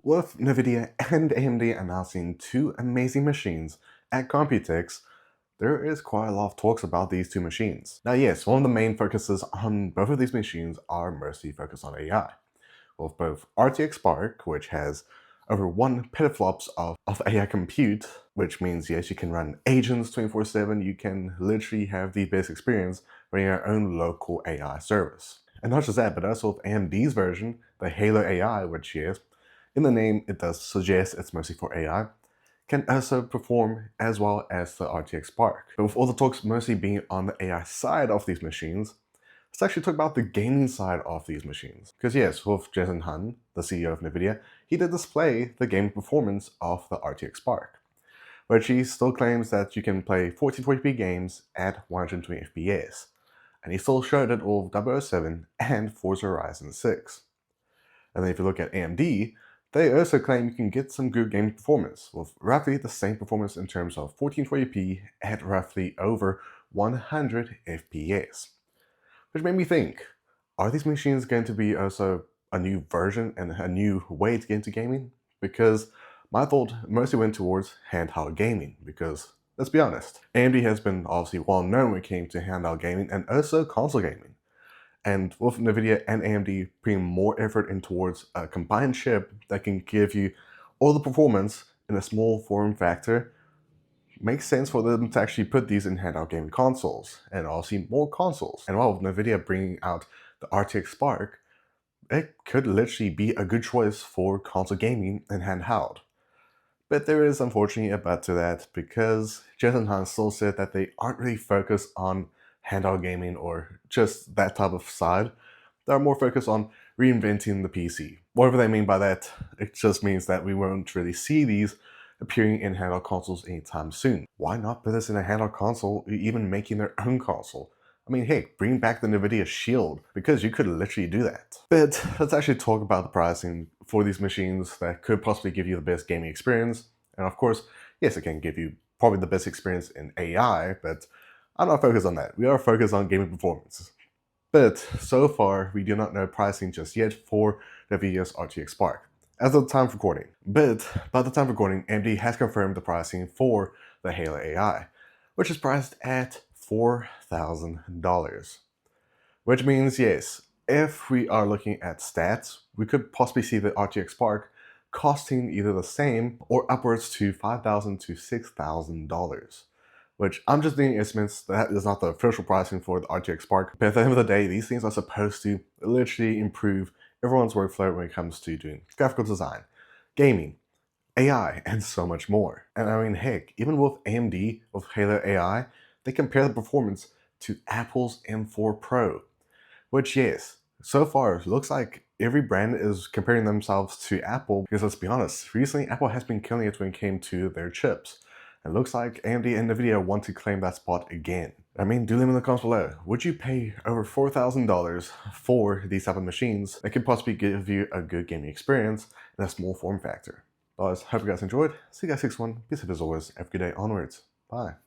With Nvidia and AMD announcing two amazing machines at Computex, there is quite a lot of talks about these two machines. Now yes, one of the main focuses on both of these machines are mostly focused on AI. With both RTX Spark, which has over 1 petaflops of AI compute, which means yes, you can run agents 24/7, you can literally have the best experience running your own local AI service. And not just that, but also with AMD's version, the Halo AI, which yes, in the name it does suggest it's mostly for AI, can also perform as well as the RTX Spark. But with all the talks mostly being on the AI side of these machines, let's actually talk about the gaming side of these machines. Because yes, with Jensen Huang, the CEO of Nvidia, he did display the gaming performance of the RTX Spark, which he still claims that you can play 1440p games at 120 FPS. And he still showed it with 007 and Forza Horizon 6. And then if you look at AMD, they also claim you can get some good gaming performance, with roughly the same performance in terms of 1440p at roughly over 100 FPS. Which made me think, are these machines going to be also a new version and a new way to get into gaming? Because my thought mostly went towards handheld gaming, because let's be honest, AMD has been obviously well known when it came to handheld gaming and also console gaming. And with Nvidia and AMD putting more effort in towards a combined chip that can give you all the performance in a small form factor, makes sense for them to actually put these in handheld gaming consoles, and obviously more consoles. And while with Nvidia bringing out the RTX Spark, it could literally be a good choice for console gaming and handheld. But there is unfortunately a but to that, because Jensen Huang still said that they aren't really focused on handheld gaming or just that type of side. They're more focused on reinventing the PC. Whatever they mean by that, it just means that we won't really see these appearing in handheld consoles anytime soon. Why not put this in a handheld console, or even making their own console? I mean, hey, bring back the Nvidia Shield, because you could literally do that. But let's actually talk about the pricing for these machines that could possibly give you the best gaming experience. And of course, yes, it can give you probably the best experience in AI, but I'm not focused on that. We are focused on gaming performance. But so far, we do not know pricing just yet for Nvidia's RTX Spark as of the time of recording. But by the time of recording, AMD has confirmed the pricing for the Halo AI, which is priced at $4,000. Which means, yes, if we are looking at stats, we could possibly see the RTX Spark costing either the same or upwards to $5,000 to $6,000. Which I'm just doing estimates. That is not the official pricing for the RTX Spark. But at the end of the day, these things are supposed to literally improve everyone's workflow when it comes to doing graphical design, gaming, AI, and so much more. And I mean, heck, even with AMD, with Halo AI, they compare the performance to Apple's M4 Pro. Which, yes, so far it looks like every brand is comparing themselves to Apple, because let's be honest, recently Apple has been killing it when it came to their chips. It looks like AMD and Nvidia want to claim that spot again. I mean, do them in the comments below. Would you pay over $4,000 for these type of machines that could possibly give you a good gaming experience in a small form factor? Guys, hope you guys enjoyed. See you guys next one. Peace out as always. Have a good day onwards. Bye.